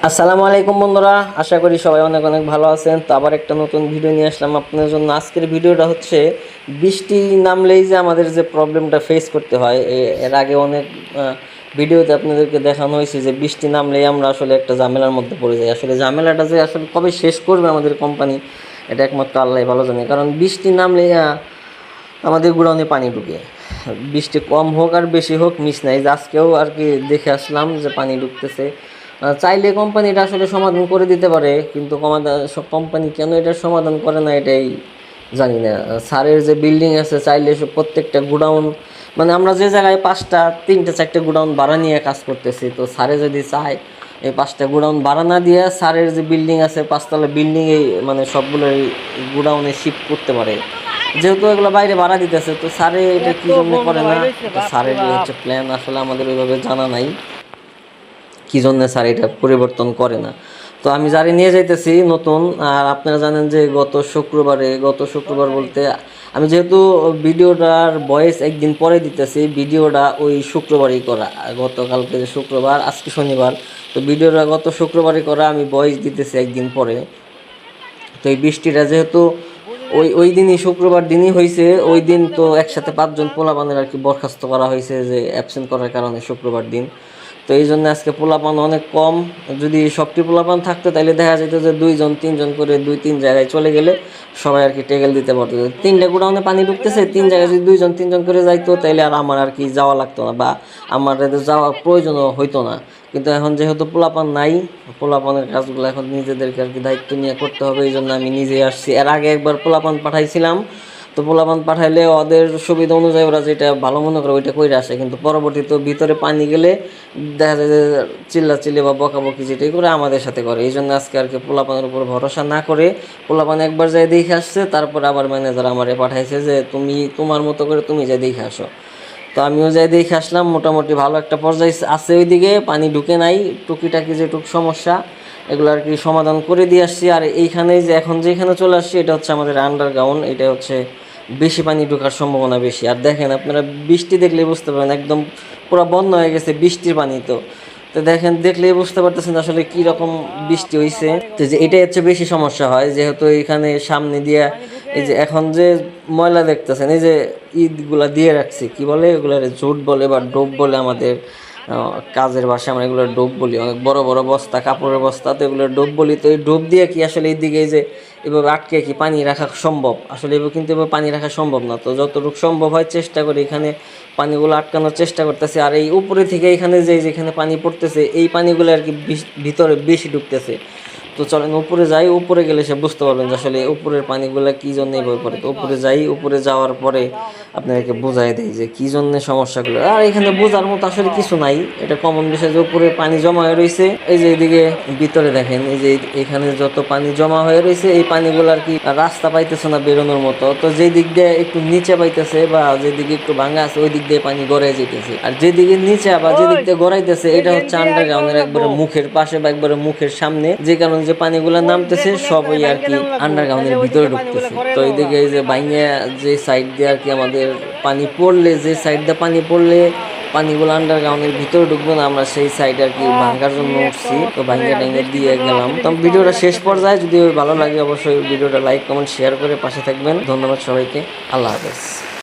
আসসালামু আলাইকুম বন্ধুরা, আশা করি সবাই অনেক অনেক ভালো আছেন। তো আবার একটা নতুন ভিডিও নিয়ে আসলাম আপনাদের জন্য। আজকের ভিডিওটা হচ্ছে বৃষ্টি নামলেই যে আমাদের যে প্রবলেমটা ফেস করতে হয়। এর আগে অনেক ভিডিওতে আপনাদেরকে দেখানো হয়েছে যে বৃষ্টি নামলেই আমরা আসলে একটা ঝামেলার মধ্যে পড়ে যাই। আসলে ঝামেলাটা যে আসলে কবে শেষ করবে আমাদের কোম্পানি, এটা একমাত্র আল্লাহই ভালো জানে। কারণ বৃষ্টি নামলেই আমাদের গোডাউনে পানি ঢুকে, বৃষ্টি কম হোক আর বেশি হোক মিস নাই। আজকেও আর কি দেখে আসলাম যে পানি ঢুকতেছে। চাইলে কোম্পানি এটা আসলে সমাধান করে দিতে পারে, কিন্তু কোম্পানি কেন এটার সমাধান করে না এটাই জানি না। স্যারের যে বিল্ডিং আছে, চাইলে সব প্রত্যেকটা গোডাউন, মানে আমরা যে জায়গায় 5টা 3টে 4টে গোডাউন ভাড়া নিয়ে কাজ করতেছি, তো স্যারে যদি চায় এই 5টা গোডাউন ভাড়া না দিয়ে স্যারের যে বিল্ডিং আছে 5তলা বিল্ডিংয়ে মানে সবগুলো গোডাউনে শিফট করতে পারে। যেহেতু এগুলো বাইরে ভাড়া দিতেছে, তো স্যারে এটা কী জন্য করে না, তো স্যারের হচ্ছে প্ল্যান আসলে আমাদের ওইভাবে জানা নাই কী জন্য স্যার এটা পরিবর্তন করে না। তো আমি জারি নিয়ে যাইতেছি নতুন। আর আপনারা জানেন যে গত শুক্রবার বলতে আমি যেহেতু ভিডিওটার ভয়েস একদিন পরে দিতেছি, ভিডিওটা ওই শুক্রবারই করা, গতকালকে যে শুক্রবার আজকে শনিবার, তো ভিডিওটা গত শুক্রবারই করা, আমি ভয়েস দিতেছি একদিন পরে। তো এই বৃষ্টিটা যেহেতু ওই দিনই শুক্রবার দিনই হয়েছে, ওই দিন তো একসাথে 5জন পোলাপানের আর কি বরখাস্ত করা হয়েছে যে অ্যাবসেন্ট করার কারণে শুক্রবার দিন। তো এই জন্য আজকে পোলাপান অনেক কম। যদি সবটি পোলাপান থাকতো তাহলে দেখা যেত যে 2জন 3জন করে 2-3 জায়গায় চলে গেলে সবাই আর কি টেগেল দিতে পারতো। 3টে গোডাউনে পানি ঢুকতেছে, 3 জায়গায় যদি 2জন 3জন করে যাইতো তাহলে আর আমার আর কি যাওয়া লাগতো না, বা আমার যাওয়ার প্রয়োজনও হইতো না। কিন্তু এখন যেহেতু পোলাপান নাই, পোলাপানের কাজগুলো এখন নিজেদেরকে আর কি দায়িত্ব নিয়ে করতে হবে, এই জন্য আমি নিজেই আসছি। এর আগে একবার পোলাপান পাঠাইছিলাম, তো পোলাপান পাঠাইলে ওদের সুবিধা অনুযায়ী ওরা যেটা ভালো মনে করে ওইটা করে আসে, কিন্তু পরবর্তীতে ভিতরে পানি গেলে দেখা যায় যে চিল্লাচিল্লি বা বকাবকি যেটাই করে আমাদের সাথে করে। এই জন্য আজকে আর কি পোলাপানের উপর ভরসা না করে পোলাপান একবার যাই দেখে আসছে, তারপর আবার ম্যানেজার আমারে পাঠাইছে যে তুমি তোমার মতো করে তুমি যাই দেখে আসো। তো আমিও যাই দেখে আসলাম, মোটামুটি ভালো একটা পর্যায়ে আছে। ওইদিকে পানি ঢুকে নাই, টুকিটাকি যেটুক সমস্যা এগুলো আর কি সমাধান করে দিয়ে আসছি। আর এইখানে যে এখন যেখানে চলে আসছি এটা হচ্ছে আমাদের আন্ডারগ্রাউন্ড, এটা হচ্ছে বেশি পানি ঢোকার সম্ভাবনা বেশি। আর দেখেন আপনারা বৃষ্টি দেখলেই বুঝতে পারবেন, একদম পুরো বন্ধ হয়ে গেছে বৃষ্টির পানি। তো তো দেখেন, দেখলেই বুঝতে পারতেছেন আসলে কি রকম বৃষ্টি হয়েছে। তো যে এটাই হচ্ছে বেশি সমস্যা হয়, যেহেতু এখানে সামনে দিয়ে এই যে এখন যে ময়লা দেখতেছেন, এই যে ঈদগুলা দিয়ে রাখছে, কি বলে এগুলো, জুট বলে বা ডোব বলে আমাদের কাজের ভাষায় আমরা এগুলো ডোব বলি। অনেক বড় বড় বস্তা, কাপড়ের বস্তা, তো এগুলো ডোব বলি। তো এই ডোব দিয়ে কি আসলে এইদিকে এই যে এভাবে আটকে কি পানি রাখা সম্ভব? আসলে এভাবে কিন্তু এভাবে পানি রাখা সম্ভব না। তো যতটুকু সম্ভব হয় চেষ্টা করি এখানে পানিগুলো আটকানোর চেষ্টা করতেছে। আর এই উপরে থেকে এখানে যেখানে পানি পড়তেছে এই পানিগুলো আর কি ভিতরে বেশি ঢুকতেছে। তো চলেন উপরে যাই, উপরে গেলে সে বুঝতে পারবেন যে আসলে উপরের পানিগুলো কী জন্য এইভাবে পড়ে। তো উপরে যাই, উপরে যাওয়ার পরে আপনাদেরকে বোঝাই দেয় যে কী জন্য সমস্যাগুলো। আর এখানে বোঝার মতো আসলে কিছু নাই, এটা কমন বিষয় যে উপরে পানি জমা হয়ে রয়েছে। এই যে এইদিকে ভিতরে দেখেন, এই যে এখানে যত পানি জমা হয়ে রয়েছে এই পানিগুলো আর কি রাস্তা পাইতেছে না বেরোনোর মতো। তো যেই দিক দিয়ে একটু নিচে পাইতেছে বা যেদিকে একটু ভাঙা আছে ওই দিক দিয়ে পানি গড়াই যেতেছে, আর যেদিকে নিচে বা যেদিক দিয়ে গড়াইতেছে এটা হচ্ছে আন্ডারগ্রাউন্ডের একবারে মুখের পাশে বা একবারে মুখের সামনে, যে কারণে যে পানিগুলো নামতেছে সব ওই আর কি আন্ডারগ্রাউন্ডের ভিতরে ঢুকতেছে। তো এইদিকে এই যে বাইঙ্গা যে সাইড দিয়ে আর কি আমাদের পানি পড়লে, যে সাইড দিয়ে পানি পড়লে পানিগুলো আন্ডারগ্রাউন্ডের ভিতরে ঢুকবে না, আমরা সেই সাইড আর কি ভাঙার জন্য উঠছি। তো ভাঙ্গা টাঙ্গা দিয়ে গেলাম। তো ভিডিওটা শেষ পর্যায়ে যদি ভালো লাগে অবশ্যই ভিডিওটা লাইক কমেন্ট শেয়ার করে পাশে থাকবেন। ধন্যবাদ সবাইকে, আল্লাহ হাফেজ।